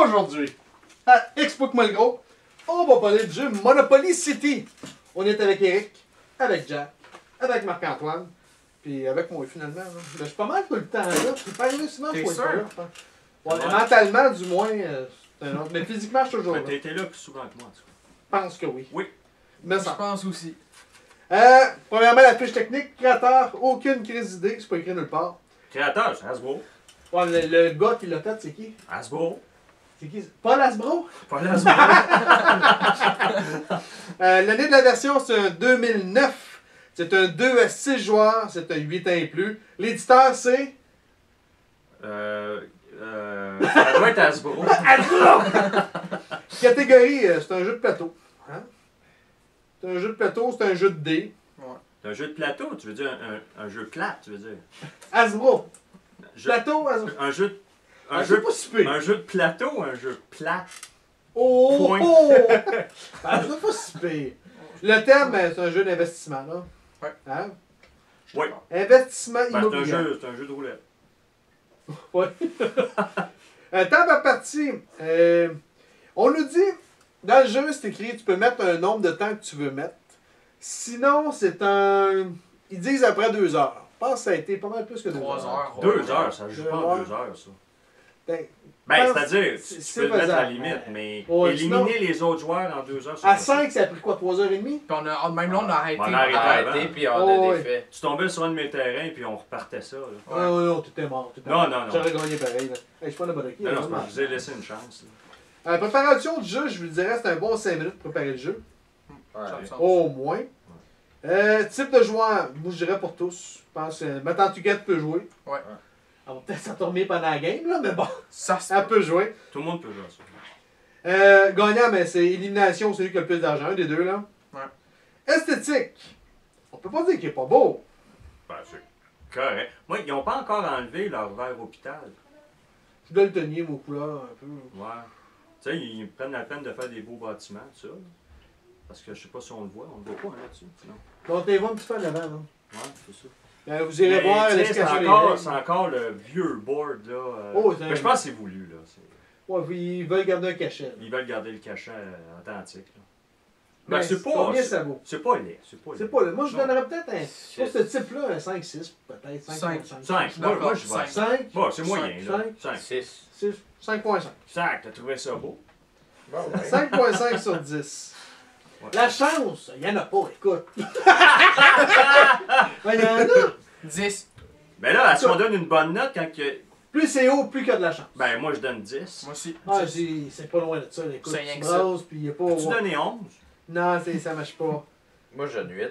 Aujourd'hui, à Explique-moi le gros, on va parler du jeu Monopoly City. On est avec Eric, avec Jack, avec Marc-Antoine, puis avec moi finalement. Là. Je suis pas mal tout le temps là. Je suis pas arrivé souvent pour être là. Ouais, mentalement, du moins, c'est un autre. Mais physiquement, je suis toujours là. T'as été là plus souvent que moi, en tout cas. Je pense que oui. Oui. Mais ça. Je pense aussi. Premièrement, la fiche technique, créateur, aucune crise d'idée, c'est pas écrit nulle part. Créateur, c'est Hasbro. Ouais, le gars qui l'a fait, c'est qui? Hasbro. C'est qui? Paul Hasbro? Pas Hasbro. L'année de la version, c'est un 2009. C'est un 2 à 6 joueurs, c'est un 8 ans et plus. L'éditeur, c'est... Ça doit être Hasbro. Hasbro! Catégorie, c'est un jeu de plateau. Hein? C'est un jeu de plateau, c'est un jeu de dés. C'est un jeu de plateau, tu veux dire un jeu plate, tu veux dire. Hasbro. Jeu- Plateau, Hasbro. Un jeu. Un jeu jeu, pas si pire. un jeu de plateau, un jeu plate. Oh! Point. Oh! C'est pas si pire. Le thème, c'est un jeu d'investissement, là. Ouais. Hein? Oui. Investissement Ben, immobilier. c'est un jeu de roulette. Ouais. Temps par partie. On nous dit, dans le jeu, c'est écrit, tu peux mettre un nombre de temps que tu veux mettre. Sinon, c'est un... Ils disent après 2 heures. Je pense que ça a été pas mal plus que 2 3 heures. heures. 2 heures, ça joue pas en 2 heures, ça. Ben, Ben, pense- c'est-à-dire, c'est tu peux le mettre à la faisable. limite, mais Ouais, éliminer sinon- les autres joueurs en 2 heures, c'est à pas 5, ça a pris quoi, 3h30? Puis même là, on a arrêté. On a arrêté. Arrêté, puis on Oh, a ouais. défait. Tu tombais sur un de mes terrains, puis on repartait ça. Là. Ah non, non, tout est mort. Tout est Non, mort. non, non. J'aurais gagné pareil. Là. Hey, je suis pas n'importe qui. Non, non, là, c'est pas, vraiment. je vous ai laissé une chance. là. La préparation du jeu, je vous dirais, c'est un bon 5 minutes pour préparer le jeu. Ouais. Au moins. Type de joueur, moi je dirais pour tous. Je pense que ma tante Huguette peut jouer. Ouais. Elle va peut-être s'endormir pendant la game, là, mais bon, Ça, c'est elle peut jouer. Tout le monde peut jouer à ça. Gagnant, mais c'est élimination, celui qui a le plus d'argent, un des deux, là. Ouais. Esthétique. On peut pas dire qu'il est pas beau. Ben, c'est correct. Moi, ils n'ont pas encore enlevé leur verre hôpital. Je dois le tenir, mon couleur, un peu. Ouais. Tu sais, ils prennent la peine de faire des beaux bâtiments, tout ça. là. Parce que je sais pas si on le voit le voit pas hein, là-dessus. Non. Donc, t'es voir un petit peu en avant, là. Ouais, c'est ça. Vous irez Mais, voir tu sais, l'explication des règles. c'est encore le vieux board, là. Oh, c'est un- mais je pense que c'est voulu, là. Ouais, puis ils veulent garder un cachet. là. Ils veulent garder le cachet authentique, là. Mais Ben, c'est pas... combien ça vaut? C'est pas laid. C'est pas laid. C'est pas là. Moi, je Non. donnerais peut-être un. Pour ce type-là, un 5-6, peut-être. 5. 5. Moi, je vais. 5, Bon, c'est moyen, là. 5. 6. 6, 5.5. 5, t'as trouvé ça beau? Bon, ouais. 5.5 sur 10. Ouais. La chance, il n'y en a pas, écoute. Ben, il y en a. 10. Ben là, est-ce qu'on donne une bonne note quand que... Plus c'est haut, plus qu'il y a de la chance. Ben, moi, je donne 10. Moi aussi. Ah, 10. c'est pas loin de ça. Écoute, C'est rien tu que ça. brasses, puis il n'y a pas. Tu donnes 11? Non, ça marche pas. Moi, je donne 8.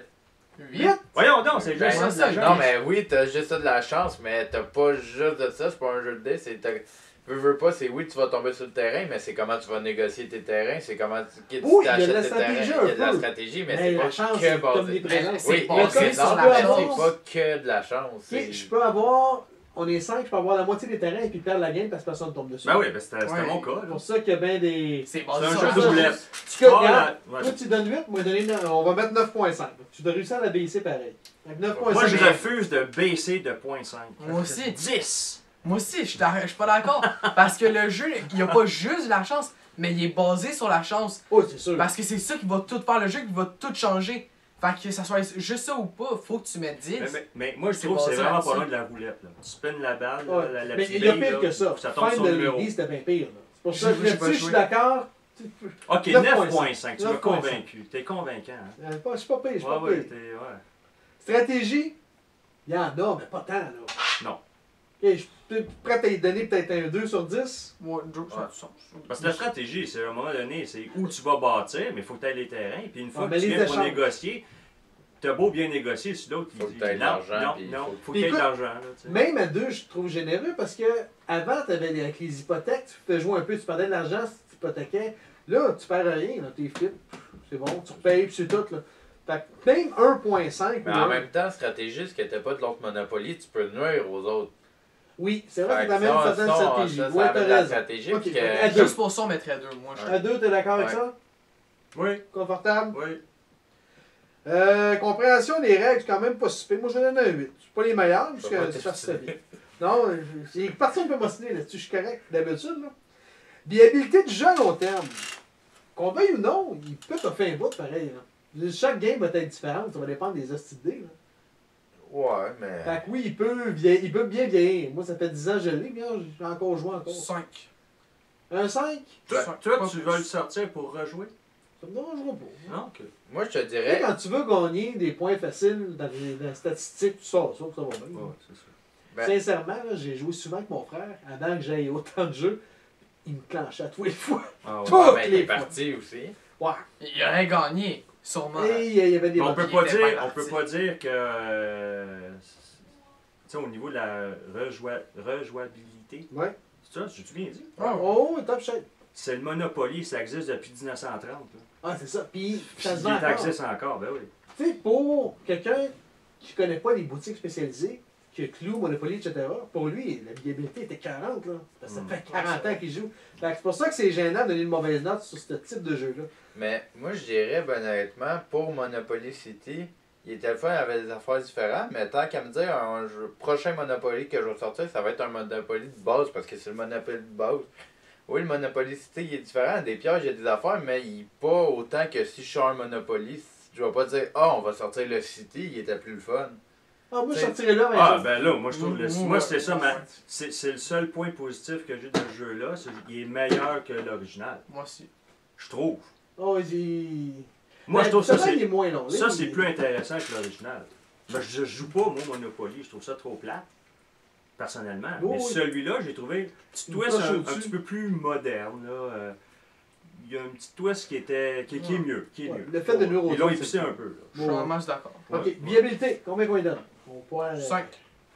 8? Voyons donc, c'est Ben, juste ça de ça, la non, chance. mais oui, t'as juste ça de la chance, mais t'as pas juste de ça, c'est pas un jeu de dés, c'est... Veux pas, c'est oui, tu vas tomber sur le terrain, mais c'est comment tu vas négocier tes terrains, c'est comment tu Oui, il y a de t'achètes la tes terrains. stratégie Il y a un de la peu. stratégie, mais Mais c'est la pas chance, que c'est comme basé. des présents. C'est Oui, basé mais sur non, la mais chance. c'est pas que de la chance. Ok, c'est- je peux avoir. On est 5, je peux avoir la moitié des terrains et puis perdre la game parce que personne ne tombe dessus. Ben oui, ben c'était Ouais. mon cas. C'est là. pour ça qu'il y a bien des. C'est C'est basé un sur jeu la de chance. roulette. Tu que, Ah, regarde, ouais. toi tu donnes 8, moi donner on va mettre 9.5. Tu dois réussir à la baisser pareil. Avec 9.5. Moi, je refuse de baisser de 0.5. Moi aussi. 10. Moi aussi, je suis pas d'accord. Parce que le jeu, il n'y a pas juste de la chance, mais il est basé sur la chance. Oh, c'est sûr. Parce que c'est ça qui va tout faire le jeu, qui va tout changer. Fait que ça soit juste ça ou pas, faut que tu mettes 10. Mais moi, je C'est trouve que c'est basé vraiment pas là-dessus. loin de la roulette. Là. Tu spins la balle, là, Ouais. la Mais petite il y a bille, pire là, que ça. puis ça tombe Fin sur de le numéro. Lady, c'était bien pire. là. C'est pour ça J'ai que pas là-dessus, je suis joué. d'accord. Ok, 9.5. Tu m'as 9.5. convaincu. T'es convaincant. Hein? Je suis pas pire, je suis Ouais, pas ouais, pire. t'es. Ouais. Stratégie, il y en a, mais pas tant. Là. Non. Ok, je suis prêt à y donner peut-être un 2 sur 10. Ouais, ça a Ouais. du sens. Parce que la stratégie, c'est à un moment donné, c'est où tu vas bâtir, mais il faut que tu aies les terrains. Puis une fois Ah, que mais tu les viens pour échanges. négocier, t'as beau bien négocier, si l'autre il Faut que dit t'aies de non, l'argent, non, puis non, faut- faut que Puis tu aies de écoute, l'argent. Là, tu sais. Même à 2, je trouve généreux parce que avant, tu avais avec les hypothèques, tu pouvais jouer un peu, tu perdais de l'argent si tu hypothéquais. Là, tu perds rien, là, t'es flip. C'est bon, tu repayes, puis c'est tout. Là. Fait que même 1.5. Mais là, en même temps, stratégiste, que t'as pas de l'autre Monopoly, tu peux nuire aux autres. oui, c'est vrai Fait que que t'amènes une ça, certaine ça, stratégie. ça Ouais, amène t'as de la raison. stratégie, Ok, puis fait que- à deux. Juste pour ça, on mettrait 2, moi. Je... À 2, t'es d'accord avec Ouais. ça? Oui, Confortable? oui. Compréhension des règles, c'est quand même pas super. Moi, je donne un 8. C'est pas les meilleurs, parce pas que c'est facile. Non, personne ne peut m'ostiner là-dessus, je suis correct, d'habitude. Là. Viabilité du jeu à long terme. Qu'on veuille ou non, il peut te faire un bout pareil. Là. Chaque game va être différente, ça va dépendre des hosties de dés, là. Ouais, mais. Fait que oui, il peut bien vieillir. Moi, ça fait 10 ans que je l'ai, mais j'ai encore joué encore. 5. Un 5? Toi, tu vas le sortir pour rejouer? Ça me dérangera pas. Non? Ok. Moi, je te Tu sais, dirais. quand tu veux gagner des points faciles dans les statistiques, tu sors ça, ça va bien. Ouais, c'est ça. Ben- Sincèrement, là, j'ai joué souvent avec mon frère avant que j'aille autant de jeux. Il me clenchait à tous les fois. Ah, ouais. Tout. Ouais, ben, les t'es parti aussi. Ouais. Il aurait gagné, sûrement. Et il y avait des On bonnes peut Il pas était dire, bien on peut parti. pas dire que tu sais, au niveau de la rejouabilité, Ouais. c'est ça, j'ai-tu bien dit? Oh, top shape. C'est le Monopoly, ça existe depuis 1930. Là. Ah, c'est ça. Puis, ça se Il vend encore. existe encore, ben oui. Tu sais, pour quelqu'un qui connaît pas les boutiques spécialisées, qui a Clou, Monopoly, etc., pour lui, la viabilité était 40, là. Parce que ça fait 40 ans qu'il joue. Fait que c'est pour ça que c'est gênant de donner une mauvaise note sur ce type de jeu-là. Mais moi, je dirais, ben, honnêtement, pour Monopoly City, il était le fun, il avait des affaires différentes, mais tant qu'à me dire, un prochain Monopoly que je vais sortir, ça va être un Monopoly de base, parce que c'est le Monopoly de base. Oui, le Monopoly City, il est différent. Des pièges, il y a des affaires, mais il n'est pas autant que si je sors un Monopoly. Je vais pas dire, on va sortir le City, il était plus le fun. Ah, moi, je T'sais- sortirais là, mais. Ah, ben là, moi je trouve Mmh, moi ouais. c'était ça, c'est le seul point positif que j'ai de ce jeu-là, c'est qu'il est meilleur que l'original. Moi aussi. Je trouve. Oh, il... Moi je trouve ça, il est c'est moins long. ça Là, c'est il- plus intéressant que l'original. Ben, je joue pas, moi, Monopoly, je trouve ça trop plat, personnellement. Oh, mais oui. celui-là, j'ai trouvé un petit Une twist coche un au-dessus. petit peu plus moderne. Là. Il y a un petit twist qui est mieux. Qui est Ouais, mieux. le fait de nous Ils l'ont rejoindre, épicé c'est un peu. Là. Je suis Ouais. en masse d'accord. Ok, Ouais. viabilité, combien qu'on lui donne? On pourrait... 5.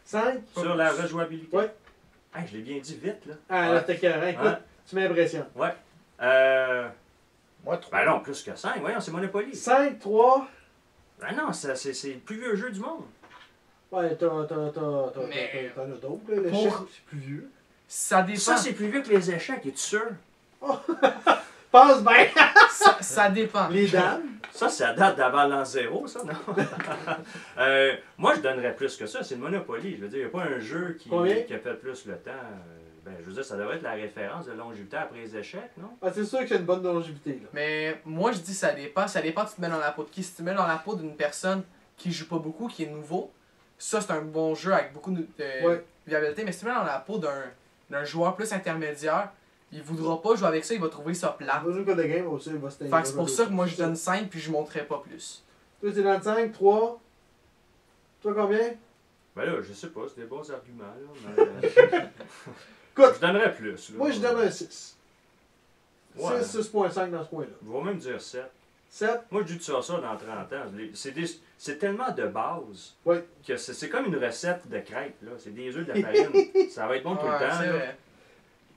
5? Sur la rejouabilité. Ouais. Hey, je l'ai bien dit vite, là. Ah, là, t'es carré. Écoute, Ouais. tu m'impressionnes. Moi, 3. Ben non, plus que 5. Voyons, c'est Monopoly. 5, 3... Ben non, c'est le plus vieux jeu du monde. Ouais, t'en as Mais- d'autres, là. Le Pour- chef, c'est plus vieux. Ça dépend. Ça, c'est plus vieux que les échecs, es-tu sûr? Passe bien! Ça dépend. Les dames. Ça, ça date d'avant l'an 0, ça, non? Moi, je donnerais plus que ça. C'est le Monopoly. Je veux dire, il n'y a pas un jeu Combien? qui a fait plus le temps. Ben, je veux dire, ça devrait être la référence de longévité après les échecs, non? Ah, c'est sûr que c'est une bonne longévité, là. Mais moi, je dis ça dépend. Ça dépend, tu te mets dans la peau de qui. Si tu te mets dans la peau d'une personne qui joue pas beaucoup, qui est nouveau, ça, c'est un bon jeu avec beaucoup de Ouais. viabilité. Mais si tu te mets dans la peau d'un joueur plus intermédiaire, il voudra pas jouer avec ça, il va trouver ça plat. On va jouer code de game aussi, il va se Fait que c'est pour ça que moi, je donne 5 puis je monterai pas plus. Toi, c'est dans le 5, 3. Toi, combien? Ben là, je sais pas, c'est des bons arguments, là. Mais, Écoute, je donnerais plus. Là. moi, je donne un 6. Ouais. 6, 6.5 dans ce coin-là. Je vais même dire 7. 7. Moi, je dis ça dans 30 ans. C'est tellement de base Ouais. que c'est comme une recette de crêpes. Là. C'est des œufs de la farine. Ça va être bon tout le Ouais, temps. c'est là. vrai.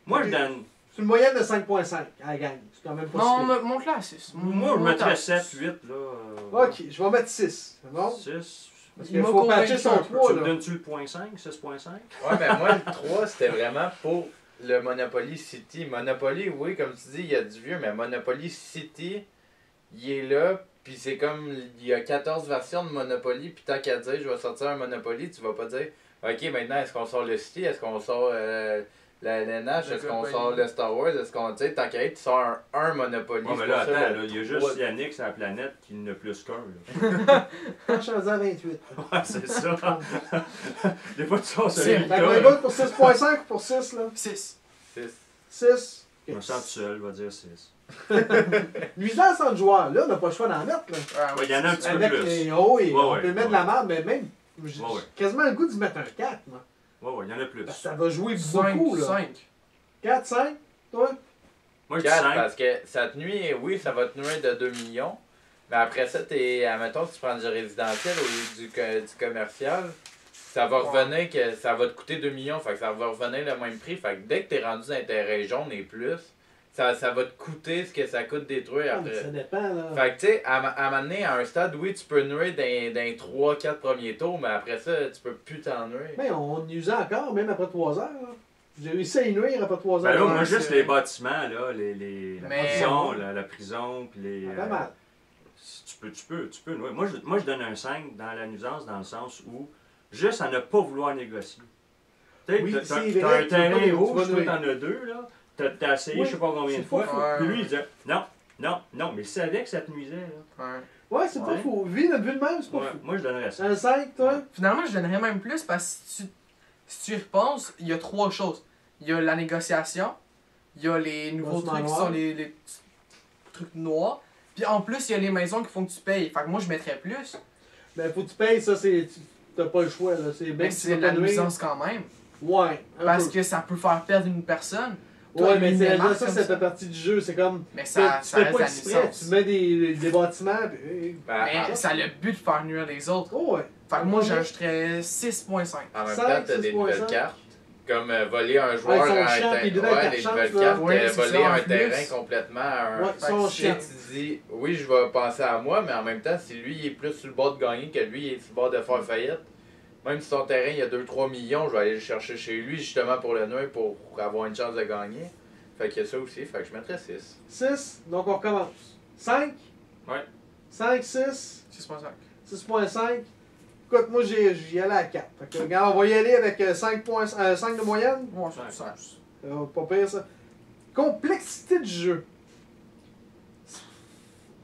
Moi, je donne. C'est une moyenne de 5.5 à la gang. C'est quand même pas Non, si pire. monte-la à 6. Moi, je mettrais 7, 8. Là, Ok, je vais mettre 6. C'est bon? 6. Parce Il qu'il m'a faut patcher convaincu son un peu. 3, Tu me là. donnes-tu le point 5, 6.5? Ouais, mais moi, le 3, c'était vraiment pour le Monopoly City. Monopoly, oui, comme tu dis, il y a du vieux, mais Monopoly City, il est là, puis c'est comme, il y a 14 versions de Monopoly, puis tant qu'à dire, je vais sortir un Monopoly, tu vas pas dire, ok, maintenant, est-ce qu'on sort le City, est-ce qu'on sort la LNH, Le est-ce qu'on Monopoly. sort le Star Wars, est-ce qu'on, tu sais, tant qu'à être, tu sors un Monopoly. Ouais, mais c'est là, pour ça, attends, le là, il y a juste 3. Yannick sur la planète qui n'a plus qu'un. là. Franchement, à 28. Ouais, c'est ça. Des fois, tu sors sur C'est- les Fait qu'on y va pour 6.5 ou pour 6, là? 6. 6. Je me sens tout seul, je vais dire 6. Nuisance entre joueurs, là, on n'a pas le choix d'en mettre, là. Ouais, il y en a un petit peu Avec plus. les hauts, et Ouais, on ouais, peut mettre de ouais. la merde, mais même, j'ai Ouais, ouais. quasiment le goût d'y mettre un 4, moi. Ouais, il y en a plus. Parce que ça va jouer 5. beaucoup, là. 5. 4, 5, toi? Moi, je dis 4, 5. parce que ça te nuit, oui, ça va te nuire de 2 millions. Mais après ça, admettons, si tu prends du résidentiel au lieu du commercial, ça va revenir que ça va te coûter 2 millions. Fait que ça va revenir le même prix. Fait que dès que tu es rendu dans tes régions et plus, ça va te coûter ce que ça coûte détruire Ah, mais après. ça dépend, là. Fait que tu sais, à un moment donné, à un stade, oui, tu peux nuire dans les 3-4 premiers tours, mais après ça, tu peux plus t'en nuire. Mais on usait encore, même après 3 heures, là. J'ai réussi à y nuire après 3 Ben heures. là, moi, Ouais, juste c'est- les bâtiments, là, la Mais- prison, la prison, puis les. Ah, pas mal. Tu peux. Ouais. Moi, je donne un 5 dans la nuisance, dans le sens où, juste à ne pas vouloir négocier. Tu sais, Oui, t'as c'est vrai, un tu terrain vas pas- tu rouge, vas toi, nuire. t'en as 2, là. T'as essayé Oui, je sais pas combien de c'est fois. faux. Puis lui, il disait non, mais il savait que ça te nuisait. Là. Ouais. Ouais, c'est pas Ouais. fou. Vu notre vue de même, c'est pas Ouais, fou. moi, je donnerais ça. Un 5, toi? Finalement, je donnerais même plus parce que si tu y repenses, il y a 3 choses. Il y a la négociation, il y a les nouveaux Bâtiment trucs qui noir. sont les petits trucs noirs, puis en plus, il y a les maisons qu'il faut que tu payes. Fait que moi, je mettrais plus. Ben, faut que tu payes, ça, c'est. T'as pas le choix, là. C'est bien Mais que tu c'est de vas la pas nuire. nuisance quand même. Ouais, un Parce peu. que ça peut faire perdre une personne. Toi, Ouais, lui, mais il c'est démarre ça, comme ça fait partie du jeu. C'est comme. Mais tu ça fais reste pas la exprès, nuisance. tu mets des bâtiments, puis. Ben, Mais ça a le but de faire nuire les autres. Oh, ouais. Fait que moi, j'ajouterais 6.5. en même 5, temps, t'as des 6.5. nouvelles cartes. Comme voler un Ouais, joueur ils sont à un chiants, terrain. puis ils donnent Ouais, quatre les chances, nouvelles là. cartes, Ouais, c'est voler ça, en un plus. terrain complètement à un. Ouais, ils sont Si chiants. tu dis, oui, je vais penser à moi, mais en même temps, si lui il est plus sur le bord de gagner que lui il est sur le bord de faire faillite, même si son terrain il y a 2-3 millions, je vais aller le chercher chez lui justement pour le nuire pour avoir une chance de gagner. Fait qu'il y a ça aussi, fait que je mettrais 6. 6, donc on recommence. 5? Ouais. 5, 6, 6.5. 6.5. Écoute, moi j'y allais à 4. Fait que, regarde, on va y aller avec 5 de moyenne. Ouais, Ouais. c'est ça. Pas pire ça. Complexité du jeu.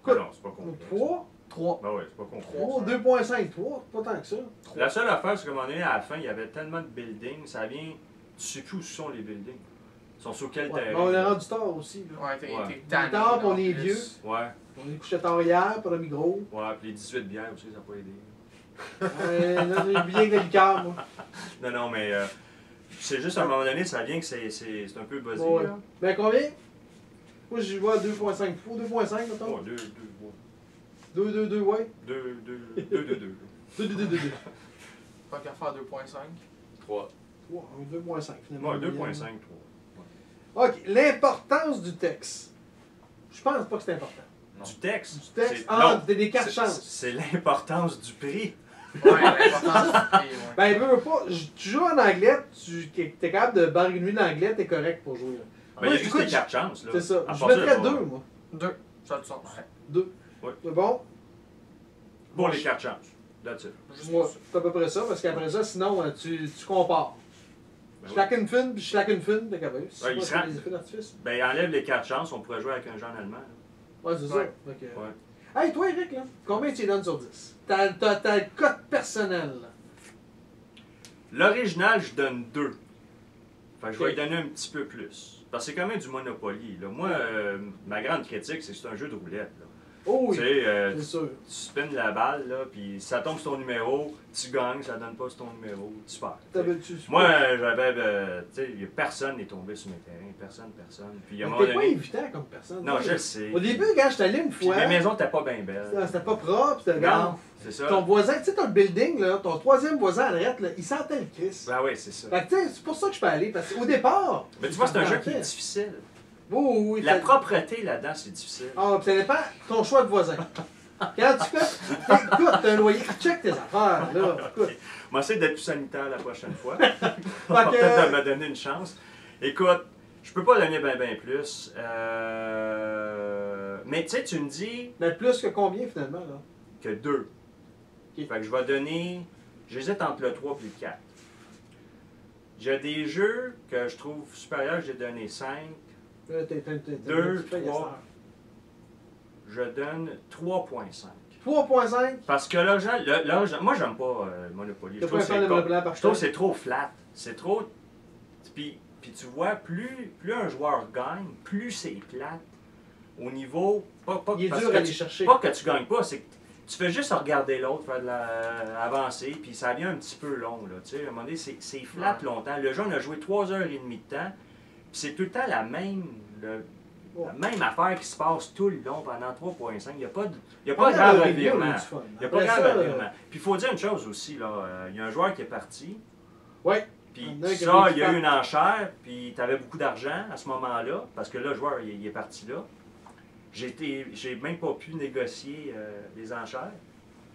Ah non, c'est pas compliqué. 3, 3. Ben ouais, c'est pas compliqué. 3, 2.5, 3, pas tant que ça. La seule affaire, c'est qu'à un moment donné, à la fin, il y avait tellement de buildings, ça vient. Tu sais plus où sont les buildings. Ils sont sur quel Ouais, terrain. mais on est rendu tard aussi. Là. Ouais, t'es Ouais. tanné. tard, puis on en est plus. vieux. Ouais, On est couché tard hier, pas de micro. ouais, puis les 18 bières aussi, ça n'a pas aidé. Là, j'ai oublié que le liqueur, moi. Non, non, mais c'est juste à un moment donné, ça vient que c'est un peu buzzé. Ouais. Là. Ben combien? Moi j'y vois à 2.5. Faut 2.5 mettons. Ouais, 2, 2, ouais. 2. 2. Pas qu'à faire 2.5. 3. 2.5 finalement. Ouais, 2.5, 3. Ok, l'importance du texte. Je pense pas que c'est important. Non. Du texte. Du texte, c'est- ah, non, t'as des 4 c'est- chances. C'est l'importance du prix. Ouais, l'important, c'est le prix, ouais. Ben, veux pas, tu joues en anglais, t'es capable de barguiner l'anglais, t'es correct pour jouer. Là. Ben, il y a Moi, juste écoute, les 4 chances. là. C'est ça. À Je part ça, mettrais il y a 2, pas- moi. 2. Ça a du sens. 2. Ouais. C'est bon? Pour les 4 chances. That's it. Juste Moi, pour ça. c'est à peu près ça, parce qu'après ça, sinon, tu compares. Ben Je oui. claque une fine, puis je claque une fine, t'es capable. C'est Ouais, il pas sera- les effets d'artifice. Ben, enlève les 4 chances, on pourrait jouer avec un genre allemand. là. Ouais, c'est ça. Ouais. Fait que- Ouais. Hey, toi, Eric, là, combien tu lui donnes sur 10? T'as le cote personnel, là. L'original, je donne 2. Fait que je vais Ok. lui donner un petit peu plus. Parce que c'est quand même du Monopoly. Là. Moi, ma grande critique, c'est que c'est un jeu de roulette. Là. Oh oui, Tu sais, c'est sûr. tu spins la balle, là, puis ça tombe sur ton numéro, tu gagnes, ça donne pas sur ton numéro, tu perds. Moi, j'avais. Tu sais, personne n'est tombé sur mes terrains. Personne. Puis à un Mais moment t'es pas donné. évitant comme personne. Non, Moi, je le sais. Au début, quand j'étais allé une Puis fois, mes maisons n'étaient pas bien belles. c'était pas propre, c'était Non, c'est ça. ton voisin, tu sais, ton building, là, ton troisième voisin à l'arrête, là, il sentait le Christ. Ben oui, c'est ça. Fait que, tu sais, c'est pour ça que je peux aller, parce qu'au départ. Mais tu vois, c'est un jeu qui est sentait. difficile. Oui. La t'as- propreté là-dedans, c'est difficile. Ah, pis ça dépend ton choix de voisin. Quand tu fais. Écoute, t'as un loyer, check tes affaires, là. Écoute. On va essayer d'être plus sanitaire la prochaine fois. Fait Peut-être de que. me donner une chance. Écoute, je peux pas donner ben plus. Mais tu sais, tu me dis Mais plus que combien finalement, là? que 2. Ok. Fait que je vais donner. J'hésite entre le 3 et le 4. J'ai des jeux que je trouve supérieurs, j'ai donné 5. Là, t'as 2, 3. Je donne 3.5. 3.5. Parce que moi j'aime pas Monopoly. Je T'as trouve pas que un fan de c'est Monopoly par je trouve que c'est trop flat. C'est trop. Puis tu vois, plus un joueur gagne, plus c'est plate. Au niveau. Pas Il est parce dur que à aller tu- chercher. Pas que tu gagnes pas, c'est que tu fais juste regarder l'autre faire de avancer, puis ça devient un petit peu long. Là, tu sais, à un moment donné, c'est flat Ouais. longtemps. Le jeu, on a joué 3h30 de temps, puis c'est tout le temps la même. La même affaire qui se passe tout le long pendant 3.5. Il n'y a pas de grand revirement. Il n'y a pas de grand revirement. Puis il faut dire une chose aussi, là. Il y a un joueur qui est parti. Ouais. Puis Il y en a qui ça, récupèrent. il y a eu une enchère, puis tu avais beaucoup d'argent à ce moment-là, parce que là, le joueur, il est parti là. J'ai même pas pu négocier les enchères.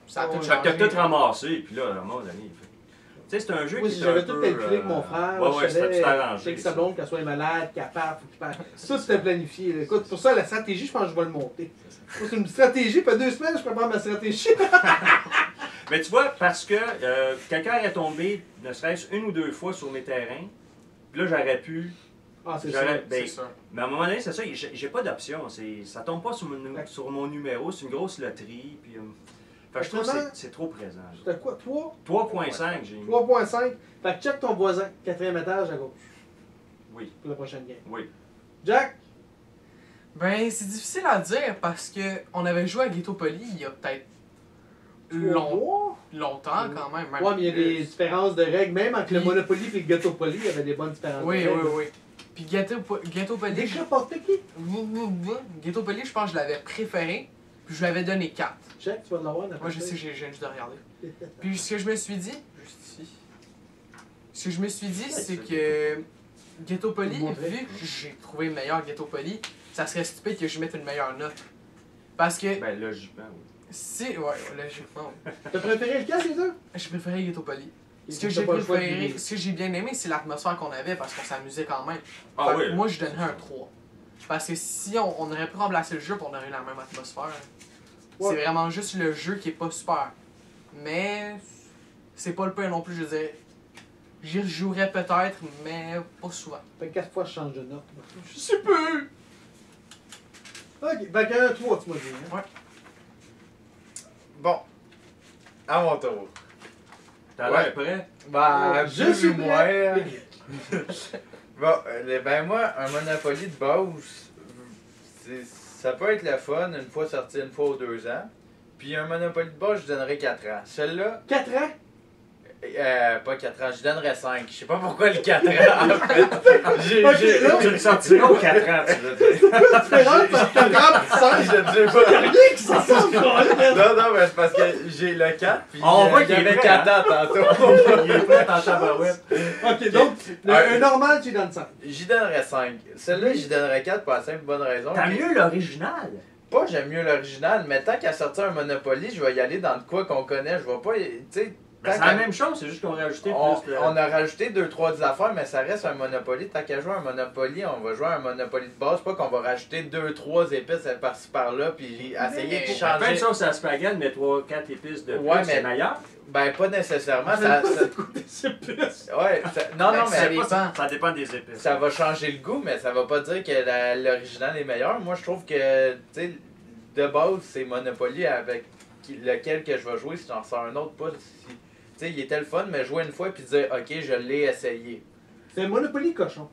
Ça a tout Fait que changé. t'as tout ramassé, puis là, à un moment donné, il fait. Tu sais, c'est un jeu Moi, qui est j'avais un tout peu, calculé avec mon frère. Ouais, je c'était savais tout arrangé. que sa ça. blonde, qu'elle soit malade, capable, faut qu'il parte. Ça, c'était planifié. là. Écoute, pour ça, la stratégie, je pense que je vais le monter. Moi, c'est une stratégie, fait 2 semaines, je prépare ma stratégie. Mais tu vois, parce que quelqu'un est tombé, ne serait-ce une ou deux fois sur mes terrains, puis là, j'aurais pu Ah, c'est J'aurais- sûr. ben, C'est sûr. Mais à un moment donné, c'est ça, j'ai pas d'option. Ça tombe pas sur mon numéro, c'est une grosse loterie. Puis, fait que je trouve que c'est trop présent. là. C'était quoi? 3? 3.5, j'ai mis. 3.5. Fait que check ton voisin, 4e étage à gauche, Oui, pour la prochaine game. oui. Jack? Ben, c'est difficile à dire parce que on avait joué à Ghetto Poly il y a peut-être longtemps quand même. Ouais, mais il y a des plus. différences de règles. Même entre le Puis- Monopoly et le Ghetto Poly, il y avait des bonnes différences Oui, de oui, règles. oui. Puis Ghetto Poly, Déjà porté qui? Ghetto Poly, je pense que je l'avais préféré, puis je lui avais donné 4. Check, tu vas l'avoir. Moi, je sais, j'ai juste de regarder. Puis ce que je me suis dit, juste ici, ce que je me suis dit, c'est que Ghetto Poly, Montrer. vu que j'ai trouvé meilleur Ghetto Poly, ça serait stupide que je mette une meilleure note. Parce que Ben, logiquement, oui. si, ouais, logiquement, oui. T'as préféré lequel, les deux? J'ai préféré Ghetto Poly. Ce que T'as j'ai pas le choix de préféré, dire. ce que j'ai bien aimé, c'est l'atmosphère qu'on avait parce qu'on s'amusait quand même. Ah Fait que oui. moi, je donnerais un 3. Parce que si on aurait pu remplacer le jeu, puis on aurait eu la même atmosphère. Ouais. C'est vraiment juste le jeu qui est pas super. Mais c'est pas le pire non plus, je veux dire. J'y rejouerais peut-être, mais pas souvent. Fait que 4 fois, je change de note. Je sais plus! Ok, fait qu'un 3, tu m'as dit. Hein? Bon. À mon tour. T'as Ouais. l'air prêt? Bah, Je suis plus ou prêt. moins. Bon, ben moi, un Monopoly de base, ça peut être le fun, une fois sorti, une fois aux 2 ans. Puis un Monopoly de base, je donnerais 4 ans. Celui-là, 4 ans? pas 4 ans, je donnerais 5. Je sais pas pourquoi le 4 ans, en fait. Ok, là, Tu le sortiras aux 4 ans, tu veux dire. la différence entre 4 ans et 5? Je dis pas. Y'a rien qui s'en sort, Non, mais c'est parce que j'ai le 4, puis On voit il y qu'il est avait prêt, 4 ans tantôt. Il est prêt en tabarouette. Ok, donc, un normal, tu lui donnes 5. J'y donnerais 5. Celui-là, j'y donnerais 4 pour la simple bonne raison. T'as que- mieux l'original. Pas j'aime mieux l'original, mais tant qu'à sortir un Monopoly, je vais y aller dans de quoi qu'on connaît. Je vais pas. Tu sais, Ben, c'est la même chose, c'est juste qu'on a rajouté plus de... on a rajouté 2-3 affaires, mais ça reste un Monopoly. Tant qu'à jouer à un Monopoly, on va jouer à un Monopoly de base. Pas qu'on va rajouter 2-3 épices par-ci par-là, puis essayer de Pour faire plein de changer. sauce à spaghetti, mais 3-4 épices de plus, Ouais, c'est mais- meilleur. Ben, pas nécessairement. C'est plus. Ouais, non, Ben, non, ça mais dépend. Ça dépend des épices. ça va changer le goût, mais ça va pas dire que l'original est meilleur. Moi, je trouve que, tu sais, de base, c'est Monopoly avec lequel que je vais jouer. Si j'en sors un autre, pas si. Tu sais, il était le fun, mais jouer une fois puis dire, ok, je l'ai essayé. C'est un Monopoly cochon.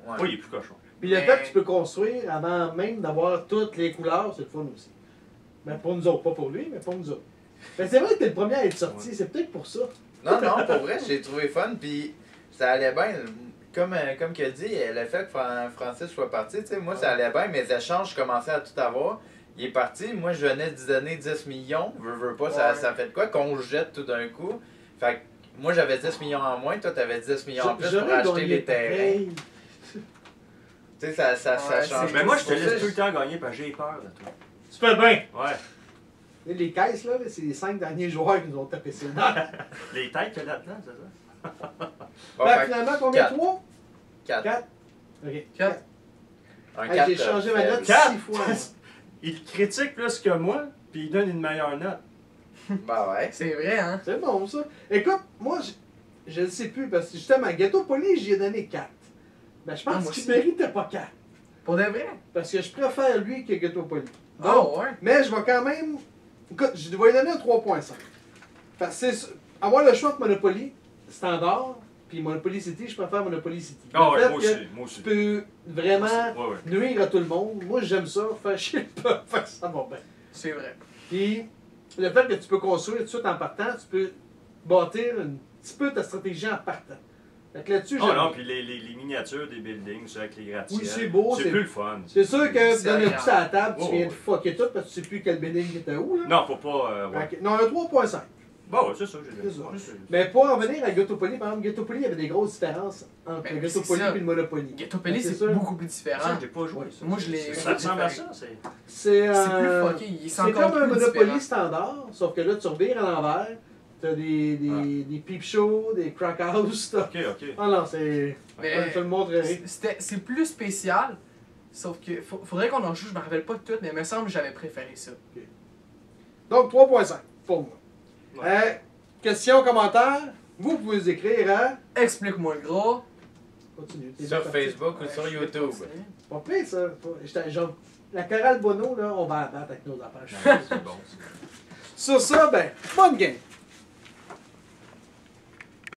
Ouais. Oui, il est plus cochon. Puis le Mais- fait que tu peux construire avant même d'avoir toutes les couleurs, c'est le fun aussi. Mais pour nous autres, pas pour lui, mais pour nous autres. Mais c'est vrai que t'es le premier à être sorti, c'est peut-être pour ça. Non, non, pour vrai, j'ai trouvé fun, puis ça allait bien. Comme qu'il a dit, le fait que Francis soit parti, tu sais, moi, ça allait bien. Mes échanges, je commençais à tout avoir. Il est parti, moi, je venais de donner 10 millions. Veux pas, ça, Ouais. ça fait de quoi qu'on jette tout d'un coup? Fait que moi, j'avais 10 millions en moins, toi, t'avais 10 millions en plus pour J'aurais acheter gagné les terrains. pareil. Tu sais, ça Ouais, change. Mais moi, je te Pour ça, laisse tout le temps gagner parce que j'ai peur de toi. Tu fais bien. Ouais. Les caisses, là, c'est les 5 derniers joueurs qui nous ont tapé ses nerfs. Les têtes qu'il y a là-dedans, c'est ça? Bon, Ben, fait finalement, combien? quatre. 3? 4. 4? Ok. 4. Un Hey, 4. j'ai changé ma note 6 Quatre. fois. Il critique plus que moi, puis il donne une meilleure note. Bah ouais. C'est vrai, hein? C'est bon, ça. Écoute, moi, je ne sais plus, parce que justement, à Ghetto Poly, j'y ai donné 4. Ben, je Ah, pense moi qu'il aussi. méritait pas 4. Pour de vrai? Parce que je préfère lui que Ghetto Poly. Oh, ouais. Mais je vais quand même. Écoute, je vais lui donner un 3.5. Parce que c'est avoir le choix entre Monopoly standard puis Monopoly City, je préfère Monopoly City. Ah Le ouais, fait moi que aussi, moi Tu aussi. peux vraiment Ouais, ouais. nuire à tout le monde. Moi, j'aime ça. Faire chier le peuple, faire ça va bien. C'est vrai. Puis, le fait que tu peux construire tout de suite en partant, tu peux bâtir un petit peu ta stratégie en partant. Fait que là-dessus, Oh j'aime. non, puis les miniatures des buildings, ça, avec les gratte-ciels. Oui, c'est beau, C'est c'est- plus le fun. C'est sûr que C'est dans le agréable. coup à la table, tu Oh, viens ouais. de fucker tout parce que tu sais plus quel building était où. Là. Non, faut pas. Ouais. Fait que- non, un 3.5. Bon, ouais, c'est ça, j'ai C'est ça. Ouais, c'est- Mais pour en venir à Ghettopoly, par exemple, Ghettopoly, il y avait des grosses différences entre Ben, le Ghettopoly c'est ça. et le Monopoly. Ghetto Poly, c'est sûr. beaucoup plus Ça, différent. j'ai pas joué. Ça. Moi, je l'ai- Ça ressemble à ça, c'est. C'est C'est plus fucké. Il est c'est encore comme un plus Monopoly différent. standard, sauf que là, tu revires à l'envers. T'as des peep shows, des crack house. Ok, ok. Ah non, c'est. Mais- Je te le montrerai. C'est plus spécial. Sauf que faudrait qu'on en joue, je me rappelle pas de tout, mais il me semble que j'avais préféré ça. Donc 3.5 pour moi. Ouais. Questions, commentaires, vous pouvez les écrire à. Explique-moi le gros. Continue. T'es Sur bien Facebook ou sur YouTube. Pas pire, ça. La chorale Bono, là, on va la battre avec nos affaires. C'est bon. Sur ça, ben, bonne game.